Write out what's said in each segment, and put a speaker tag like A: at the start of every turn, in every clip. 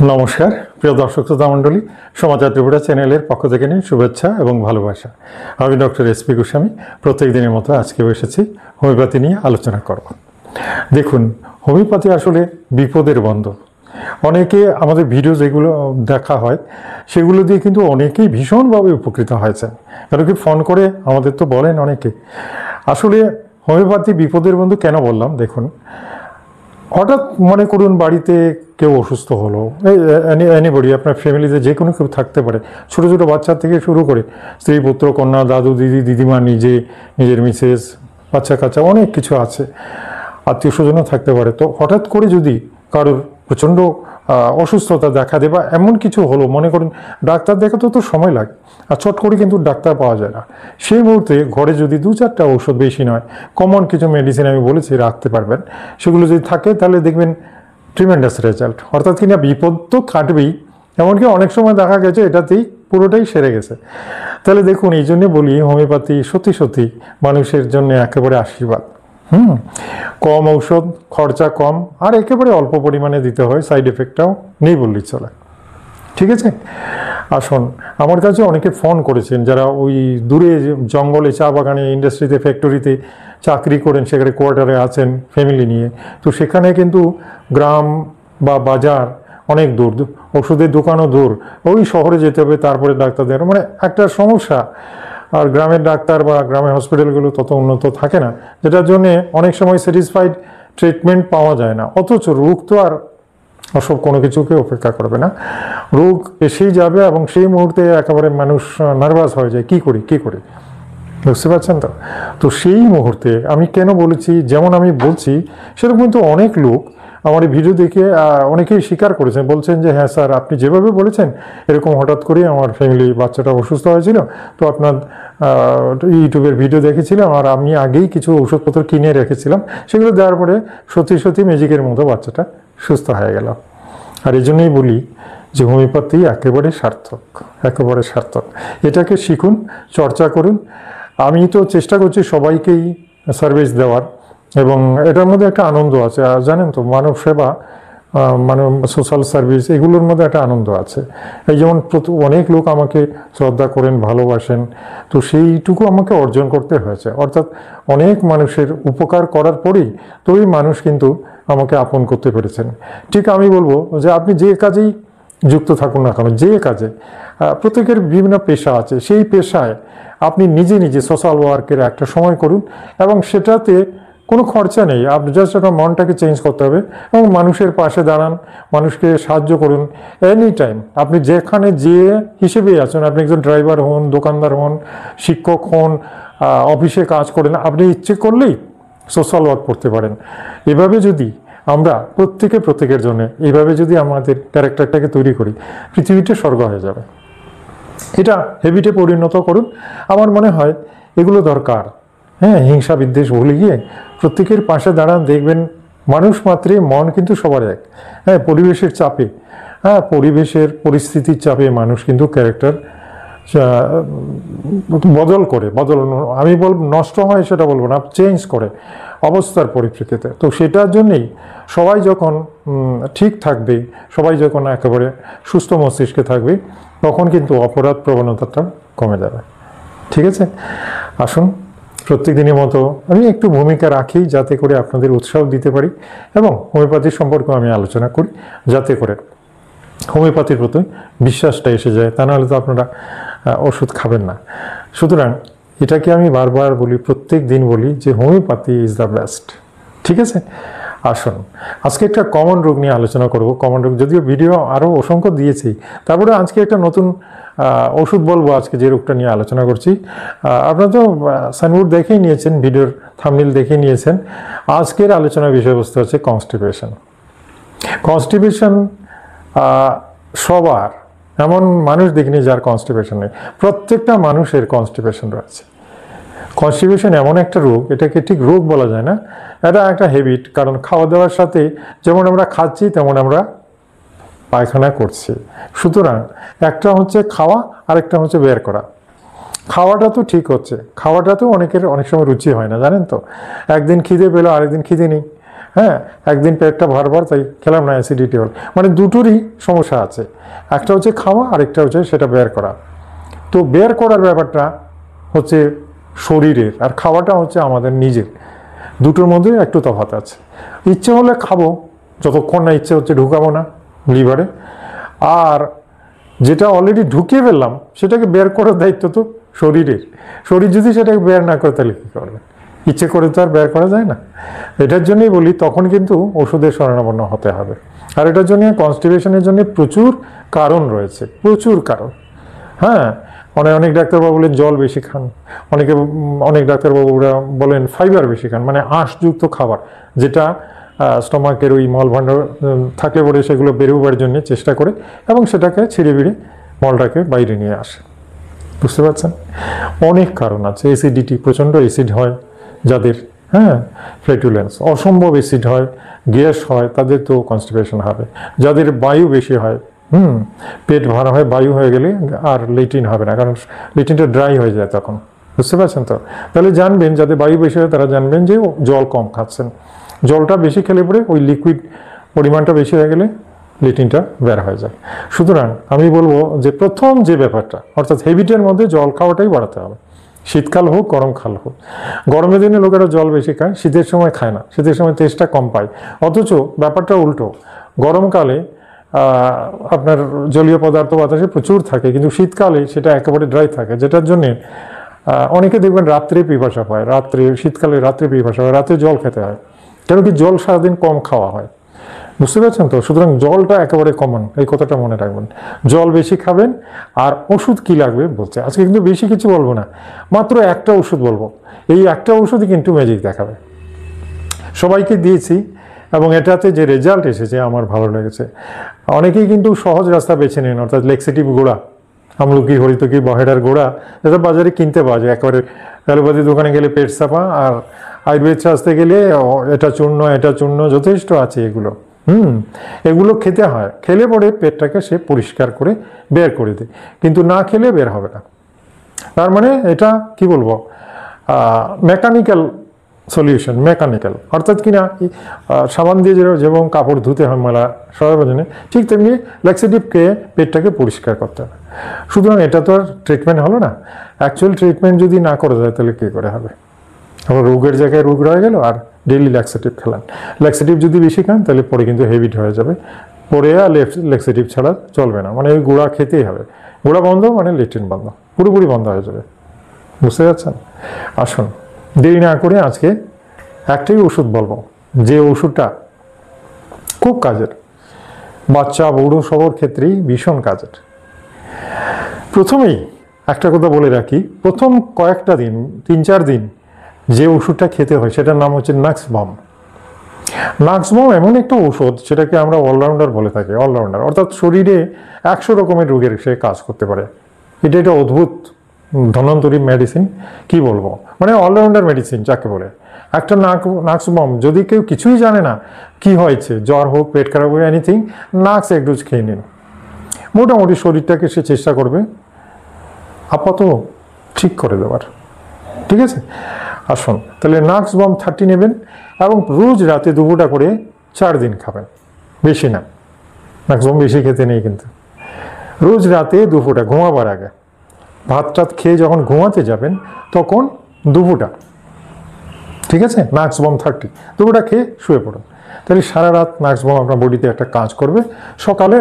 A: নমস্কার প্রিয় দর্শক শ্রোতা মণ্ডলী, সমাচার ত্রিপুরা চ্যানেলের পক্ষ থেকে নিয়ে শুভেচ্ছা এবং ভালোবাসা। আমি ডক্টর এসপি গোস্বামী প্রত্যেক দিনের মতো আজকেও এসেছি হোমিওপ্যাথি নিয়ে আলোচনা করব। দেখুন, হোমিওপ্যাথি আসলে বিপদের বন্ধ। অনেকে আমাদের ভিডিও যেগুলো দেখা হয় সেগুলো দিয়ে কিন্তু অনেকেই ভীষণভাবে উপকৃত হয়েছেন। কারণ কি ফোন করে আমাদের তো বলেন অনেকে। আসলে হোমিওপ্যাথি বিপদের বন্ধু কেন বললাম, দেখুন, হঠাৎ মনে করুন বাড়িতে কেউ অসুস্থ হলো, এনিবডি, আপনার ফ্যামিলিতে যে কোনো কেউ থাকতে পারে, ছোটো ছোটো বাচ্চা থেকে শুরু করে স্ত্রী, পুত্র, কন্যা, দাদু, দিদি, দিদিমা, নিজের মিসেস, বাচ্চা কাচ্চা, অনেক কিছু আছে, আত্মীয় স্বজনও থাকতে পারে। তো হঠাৎ করে যদি কারোর প্রচণ্ড অসুস্থতা দেখা দেয় বা এমন কিছু হলো, মনে করুন ডাক্তার দেখাতে তো সময় লাগে, আর চট করে কিন্তু ডাক্তার পাওয়া যায় না। সেই মুহূর্তে ঘরে যদি 2-4টা ঔষধ, বেশি নয়, কমন কিছু মেডিসিন আমি বলেছি রাখতে পারবেন, সেগুলো যদি থাকে তাহলে দেখবেন ট্রিমেন্ডাস রেজাল্ট। অর্থাৎ কিনা বিপদ তো কাটবেই, এমনকি অনেক সময় দেখা গেছে এটাতেই পুরোটাই সেরে গেছে। তাহলে দেখুন, এই জন্যে বলি হোমিওপ্যাথি সত্যি সত্যি মানুষের জন্য একেবারে আশীর্বাদ। কম ঔষধ, খরচা কম, আর একেবারে অল্প পরিমাণে দিতে হয়, সাইড এফেক্টটাও নেই বললেই চলে। ঠিক আছে, আসুন, আমার কাছে অনেকে ফোন করেছেন যারা ওই দূরে জঙ্গলে, চা বাগানে, ইন্ডাস্ট্রিতে, ফ্যাক্টরিতে চাকরি করেন, সেখানে কোয়ার্টারে আছেন ফ্যামিলি নিয়ে। তো সেখানে কিন্তু গ্রাম বা বাজার অনেক দূর, ওষুধের দোকানও দূর, ওই শহরে যেতে হবে, তারপরে ডাক্তার দেওয়ার, মানে একটা সমস্যা। আর গ্রামের ডাক্তার বা গ্রামের হসপিটালগুলো তত উন্নত থাকে না, যেটার জন্যে অনেক সময় স্যাটিসফাইড ট্রিটমেন্ট পাওয়া যায় না। অথচ রোগ তো আর অসব কোনো কিছুকে অপেক্ষা করবে না, রোগ এসেই যাবে, এবং সেই মুহূর্তে একেবারে মানুষ নার্ভাস হয়ে যায়, কি করি, বুঝতে পারছেন তো? তো সেই মুহূর্তে আমি কেন বলেছি, যেমন আমি বলছি সেরকম কিন্তু অনেক লোক আমার এই ভিডিও দেখে অনেকেই স্বীকার করেছেন, বলছেন যে হ্যাঁ স্যার, আপনি যেভাবে বলেছেন এরকম হঠাৎ করে আমার ফ্যামিলি বাচ্চাটা অসুস্থ হয়েছিল, তো আপনার ইউটিউবের ভিডিও দেখেছিলাম, আর আমি আগেই কিছু ওষুধপত্র কিনে রেখেছিলাম, সেগুলো দেওয়ার পরে সত্যি সত্যি ম্যাজিকের মতো বাচ্চাটা সুস্থ হয়ে গেল। আর এই জন্যই বলি যে হোমিওপ্যাথি একেবারে সার্থক, একেবারে সার্থক। এটাকে শিখুন, চর্চা করুন। আমি তো চেষ্টা করছি সবাইকেই সার্ভিস দেওয়ার, এবং এটার মধ্যে একটা আনন্দ আছে। আর জানেন তো, মানব সেবা, সোশ্যাল সার্ভিস, এগুলোর মধ্যে একটা আনন্দ আছে। এই যেমন অনেক লোক আমাকে শ্রদ্ধা করেন, ভালোবাসেন, তো সেইটুকু আমাকে অর্জন করতে হয়েছে। অর্থাৎ অনেক মানুষের উপকার করার পরেই তো ওই মানুষ কিন্তু আমাকে আপন করতে পেরেছেন। ঠিক আমি বলবো যে আপনি যে কাজেই যুক্ত থাকুন না কেন, যে কাজে, প্রত্যেকের বিভিন্ন পেশা আছে, সেই পেশায় আপনি নিজে নিজে সোশ্যাল ওয়ার্কের একটা সময় করুন, এবং সেটাতে কোনো খরচা নেই। আপনি জাস্ট আপনার মনটাকে চেঞ্জ করতে হবে এবং মানুষের পাশে দাঁড়ান, মানুষকে সাহায্য করুন এনি টাইম। আপনি যেখানে যে হিসেবেই আছেন, আপনি একজন ড্রাইভার হন, দোকানদার হন, শিক্ষক হন, অফিসে কাজ করেন, আপনি ইচ্ছে করলেই সোশ্যাল ওয়ার্ক করতে পারেন। এভাবে যদি আমরা প্রত্যেকের জন্য এইভাবে যদি আমাদের ক্যারেক্টারটাকে তৈরি করি, পৃথিবীটা স্বর্গ হয়ে যাবে। এটা হ্যাবিটে পরিণত করুন। আমার মনে হয় এগুলো দরকার। হ্যাঁ, হিংসা বিদ্বেষ ভুলে গিয়ে প্রত্যেকের পাশে দাঁড়ান, দেখবেন মানুষ মাত্রই মন কিন্তু সবার এক। হ্যাঁ, পরিবেশের চাপে, পরিস্থিতির চাপে মানুষ কিন্তু ক্যারেক্টার আমি বলব নষ্ট হয় সেটা বলবো না, চেঞ্জ করে অবস্থার পরিপ্রেক্ষিতে। তো সেটার জন্যেই সবাই যখন ঠিক থাকবে, সবাই যখন একেবারে সুস্থ মস্তিষ্কে থাকবে, তখন কিন্তু অপরাধ প্রবণতাটা কমে যাবে। ঠিক আছে, আসুন, প্রত্যেক দিনের মতো আমি একটু ভূমিকা রাখি যাতে করে আপনাদের উৎসাহ দিতে পারি, এবং হোমিওপ্যাথি সম্পর্কে আমি আলোচনা করি যাতে করে হোমিওপ্যাথির প্রতি বিশ্বাসটা এসে যায়। তা নাহলে তো আপনারা ওষুধ খাবেন না। সুতরাং এটাকে আমি বারবার বলি, প্রত্যেক দিন বলি যে হোমিওপ্যাথি ইজ দ্য বেস্ট। ঠিক আছে, আসুন আজকে একটা কমন রোগ নিয়ে আলোচনা করব। কমন রোগ, যদিও ভিডিও আরও অসংখ্য দিয়েছি, তারপরে আজকে একটা নতুন ওষুধ বলবো। আজকে যে রোগটা নিয়ে আলোচনা করছি, আপনারা তো সাইনবোর্ড দেখেই নিয়েছেন, ভিডিওর থাম্বনেল দেখে নিয়েছেন। আজকের আলোচনার বিষয়বস্তু হচ্ছে কনস্টিপেশন। কনস্টিপেশন সবার, এমন মানুষ দেখিনি যার কনস্টিপেশন নেই। প্রত্যেকটা মানুষের কনস্টিপেশন রয়েছে। কনস্টিপেশন এমন একটা রোগ, এটাকে ঠিক রোগ বলা যায় না, এটা একটা হ্যাবিট। কারণ খাওয়া দাওয়ার সাথে যেমন আমরা খাচ্ছি তেমন আমরা পায়খানা করছি। সুতরাং একটা হচ্ছে খাওয়া, আরেকটা হচ্ছে বের করা। খাওয়াটা তো ঠিক হচ্ছে, খাওয়াটাতেও অনেকের অনেক সময় রুচি হয় না, জানেন তো। একদিন খিদে পেলো, আরেকদিন খিদে নেই। হ্যাঁ, একদিন পেটটা ভারবার তাই খেলাম না, অ্যাসিডিটি হল। মানে দুটোরই সমস্যা আছে, একটা হচ্ছে খাওয়া, আরেকটা হচ্ছে সেটা বের করা। তো বের করার ব্যাপারটা হচ্ছে শরীরের, আর খাওয়াটা হচ্ছে আমাদের নিজের। দুটোর মধ্যে একটু তফাৎ আছে। ইচ্ছে হলে খাবো, যতক্ষণ না ইচ্ছে হচ্ছে ঢুকাবো না লিভারে। আর যেটা অলরেডি ঢুকিয়ে ফেললাম সেটাকে বের করার দায়িত্ব তো শরীরের। শরীর যদি সেটাকে বের না করে তাহলে কী করবে? ইচ্ছে করে তো আর বের করা যায় না। এটার জন্যই বলি তখন কিন্তু ওষুধের শরণাপন্ন হতে হবে। আর এটার জন্য কনস্টিপেশনের জন্য প্রচুর কারণ রয়েছে, প্রচুর কারণ। হ্যাঁ, অনেক ডাক্তারবাবু বলেন জল বেশি খান, অনেক ডাক্তারবাবুরা বলেন ফাইবার বেশি খান, মানে আঁশযুক্ত খাবার, যেটা স্টমাকের ওই মলভাণ্ডার থাকলে পরে সেগুলো বেরোবার জন্য চেষ্টা করে এবং সেটাকে ছিঁড়ে বিড়ে মলটাকে বাইরে নিয়ে আসে। বুঝতে পারছেন? অনেক কারণ আছে। অ্যাসিডিটি, প্রচণ্ড অ্যাসিড হয় যাদের, হ্যাঁ, ফ্ল্যাটুলেন্স, অসম্ভব অ্যাসিড হয়, গ্যাস হয়, তাদের তো কনস্টিপেশন হবে। যাদের বায়ু বেশি হয়, পেট ভার হয়, বায়ু হয়ে গেলে আর লেট্রিন হবে না, কারণ লেট্রিনটা ড্রাই হয়ে যায় তখন। বুঝতে পারছেন তো? তাহলে জানবেন যাদের বায়ু বেশি হয় তারা জানবেন যে জল কম খাচ্ছেন। জলটা বেশি খেলে পরে ওই লিকুইড পরিমাণটা বেশি হয়ে গেলে লেট্রিনটা বের হয়ে যায়। সুতরাং আমি বলবো যে প্রথম যে ব্যাপারটা, অর্থাৎ হ্যাবিটের মধ্যে জল খাওয়াটাই বাড়াতে হবে। শীতকাল হোক, গরমকাল হোক। গরমের দিনে লোকেরা জল বেশি খায়, শীতের সময় খায় না, শীতের সময় তেষ্টা কম পায়। অথচ ব্যাপারটা উল্টো, গরমকালে আপনার জলীয় পদার্থ বাতাসে প্রচুর থাকে, কিন্তু শীতকালে সেটা একেবারে ড্রাই থাকে, যেটার জন্যে অনেকে দেখবেন রাত্রে পিপাসা পায়, শীতকালে রাত্রে পিপাসা হয়, রাতে জল খেতে হয়। কেন কি? জল সারাদিন কম খাওয়া হয়। বুঝতে পারছেন তো? সুতরাং জলটা একেবারে কমন, এই কথাটা মনে রাখবেন। জল বেশি খাবেন। আর ওষুধ কি লাগবে বলছে, আজকে কিন্তু বেশি কিছু বলবো না, মাত্র একটা ওষুধ বলবো। এই একটা ওষুধই কিন্তু ম্যাজিক দেখাবে। সবাইকে দিয়েছি এবং এটাতে যে রেজাল্ট এসেছে আমার ভালো লেগেছে। অনেকেই কিন্তু সহজ রাস্তা বেছে নেন, অর্থাৎ লেক্সেটিভ গোড়া, আমলকি, হরিতকি, বহেডার গোড়া, যেটা বাজারে কিনতে পাওয়া যায়। একেবারে অ্যালোপ্যাথি দোকানে গেলে পেট চাপা, আর আয়ুর্বেদ শাস্ত্রে গেলে এটা চূর্ণ যথেষ্ট আছে। এগুলো খেতে হয়, খেলে পরে পেটটাকে সে পরিষ্কার করে বের করে দেয়, কিন্তু না খেলে বের হবে না। তার মানে এটা কি বলবো, মেকানিক্যাল সলিউশন, মেকানিক্যাল, অর্থাৎ কিনা সাবান দিয়ে যেমন কাপড় ধুতে হয় ময়লা সরাবার জন্য, ঠিক তেমনি ল্যাক্সেটিভ খেয়ে পেটটাকে পরিষ্কার করতে হবে। সুতরাং এটা তো আর ট্রিটমেন্ট হলো না। অ্যাকচুয়াল ট্রিটমেন্ট যদি না করা যায় তাহলে কী করে হবে? আবার রোগের জায়গায় রোগ রয়ে গেল, আর ডেইলি ল্যাক্সেটিভ খেলান। ল্যাক্সেটিভ যদি বেশি খান তাহলে পরে কিন্তু হেভিট হয়ে যাবে, পরে আর ল্যাক্সেটিভ ছাড়া চলবে না। মানে ওই গুঁড়া খেতেই হবে। গুঁড়া বন্ধ মানে লেট্রিন বন্ধ, পুরোপুরি বন্ধ হয়ে যাবে। বুঝতে পারছেন? আসুন দেরি না করে আজকে একটাই ওষুধ বলবো, যে ওষুধটা খুব কাজের, বাচ্চা বুড়ো সবার ক্ষেত্রেই ভীষণ কাজের। প্রথমেই একটা কথা বলে রাখি, প্রথম কয়েকটা দিন, 3-4 দিন যে ওষুধটা খেতে হয় সেটার নাম হচ্ছে নাক্সবম। নাক্সবম এমন একটা ওষুধ সেটাকে আমরা অলরাউন্ডার বলে থাকি। অলরাউন্ডার অর্থাৎ শরীরে 100 রকমের রোগের সে কাজ করতে পারে। এটা অদ্ভুত ধন্বন্তরী মেডিসিন, কি বলবো, মানে অলরাউন্ডার মেডিসিন যাকে বলে। একটা নাক্সবম, যদি কেউ কিছুই জানে না কি হয়েছে, জ্বর হোক, পেট খারাপ হোক, এনিথিং, নাক্স এক ডোজ খেয়ে নিন, মোটামুটি শরীরটাকে সে চেষ্টা করবে আপাতত ঠিক করে দেওয়ার। ঠিক আছে? আসুন তাহলে নাক্সবম 30 নেবেন এবং রোজ রাতে 2 ফোঁটা করে 4 দিন খাবেন, বেশি না। নাক্সবম বেশি খেতে নেই, কিন্তু রোজ রাতে 2 ফোঁটা, ঘুমাবার আগে ভাত টাত খেয়ে যখন ঘুমাতে যাবেন তখন 2 ফোঁটা। ঠিক আছে? নাক্সবম 30, 2 ফোঁটা খেয়ে শুয়ে পড়ুন। তাহলে সারা রাত নাক্সবম আপনার বডিতে একটা কাজ করবে। সকালে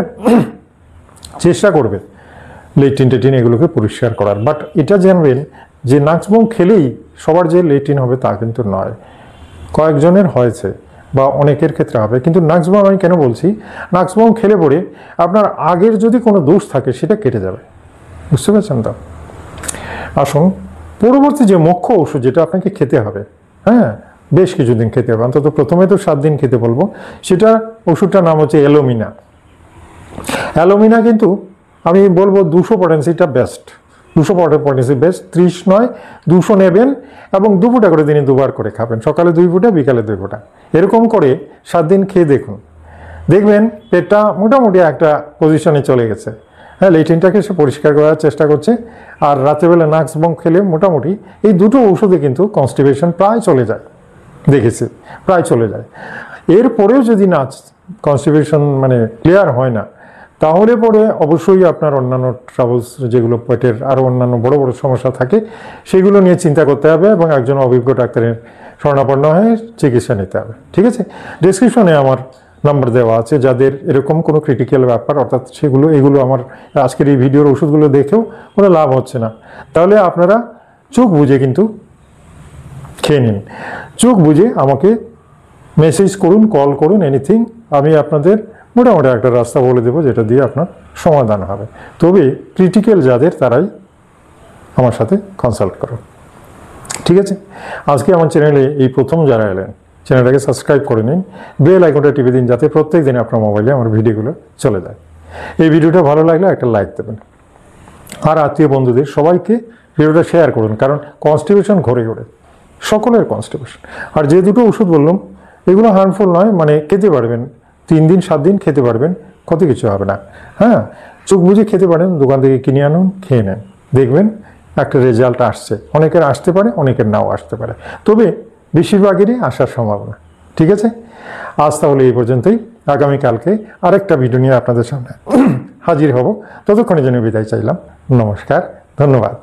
A: চেষ্টা করবে লেট্রিন টেট্রিন এগুলোকে পরিষ্কার করার। বাট এটা জানবেন যে নাক্সবম খেলেই সবার যে লেট্রিন হবে তা কিন্তু নয়। কয়েকজনের হয়েছে বা অনেকের ক্ষেত্রে হবে। কিন্তু নাক্সবম আমি কেন বলছি, নাক্সবম খেলে পরে আপনার আগের যদি কোনো দোষ থাকে সেটা কেটে যাবে। বুঝতে পারছেন তো? আসুন পরবর্তী যে মুখ্য ওষুধ যেটা আপনাকে খেতে হবে, হ্যাঁ, বেশ কিছুদিন খেতে হবে, অন্তত প্রথমে তো 7 দিন খেতে বলবো, সেটা ওষুধটার নাম হচ্ছে অ্যালোমিনা। অ্যালোমিনা কিন্তু আমি বলবো 200 পটেন্সিটা বেস্ট, 200 পটেন্সি বেস্ট, 30 নয় 200 নেবেন এবং 2 ফোঁটা করে দিনে 2 বার করে খাবেন, সকালে 2 ফোঁটা, বিকালে 2 ফোঁটা, এরকম করে 7 দিন খেয়ে দেখুন। দেখবেন পেটটা মোটামুটি একটা পজিশনে চলে গেছে। হ্যাঁ, লেট্রিনটাকে সে পরিষ্কার করার চেষ্টা করছে। আর রাত্রেবেলা নাক্সবম খেলে মোটামুটি এই দুটো ওষুধে কিন্তু কনস্টিপেশন প্রায় চলে যায়, দেখেছি, প্রায় চলে যায়। এরপরেও যদি না কনস্টিপেশন মানে ক্লিয়ার হয় না, তাহলে পরে অবশ্যই আপনার অন্যান্য ট্রাবলস, যেগুলো পেটের আরও অন্যান্য বড় বড় সমস্যা থাকে, সেগুলো নিয়ে চিন্তা করতে হবে এবং একজন অভিজ্ঞ ডাক্তারের শরণাপন্ন হয়ে চিকিৎসা নিতে হবে। ঠিক আছে, ডেসক্রিপশনে আমার নাম্বার দেওয়া আছে, যাদের এরকম কোনো ক্রিটিক্যাল ব্যাপার, অর্থাৎ এগুলো আমার আজকের এই ভিডিওর ওষুধগুলো দেখেও কোনো লাভ হচ্ছে না, তাহলে আপনারা চোখ বুঝে কিন্তু খেয়ে নিন। চোখ বুঝে আমাকে মেসেজ করুন, কল করুন, এনিথিং, আমি আপনাদের মোটামুটি একটা রাস্তা বলে দেবো যেটা দিয়ে আপনার সমাধান হবে। তবে ক্রিটিক্যাল যাদের, তারাই আমার সাথে কনসাল্ট করুন। ঠিক আছে, আজকে আমার চ্যানেলে এই প্রথম যারা এলেন, চ্যানেলটাকে সাবস্ক্রাইব করে নিন, বেল আইকনটা টিপে দিন, যাতে প্রত্যেক দিন আপনার মোবাইলে আমার ভিডিওগুলো চলে যায়। এই ভিডিওটা ভালো লাগলে একটা লাইক দেবেন, আর আত্মীয় বন্ধুদের সবাইকে ভিডিওটা শেয়ার করুন, কারণ কনস্টিপেশন ঘরে ঘরে সকলের কনস্টিপেশন। আর যে দুটো ওষুধ বললাম, এগুলো হার্মফুল নয়, মানে খেতে পারবেন, 3 দিন 7 দিন খেতে পারবেন, ক্ষতি কিছু হবে না। হ্যাঁ, চোখ বুঝে খেতে পারেন, দোকান থেকে কিনে আনুন, খেয়ে নেন, দেখবেন একটা রেজাল্ট আসছে। অনেকের আসতে পারে, অনেকের নাও আসতে পারে, তবে বেশিরভাগেরই আসার সম্ভাবনা। ঠিক আছে, আজ তাহলে এই পর্যন্তই। আগামীকালকে আরেকটা ভিডিও নিয়ে আপনাদের সামনে হাজির হব। ততক্ষণের জন্য বিদায় চাইলাম। নমস্কার, ধন্যবাদ।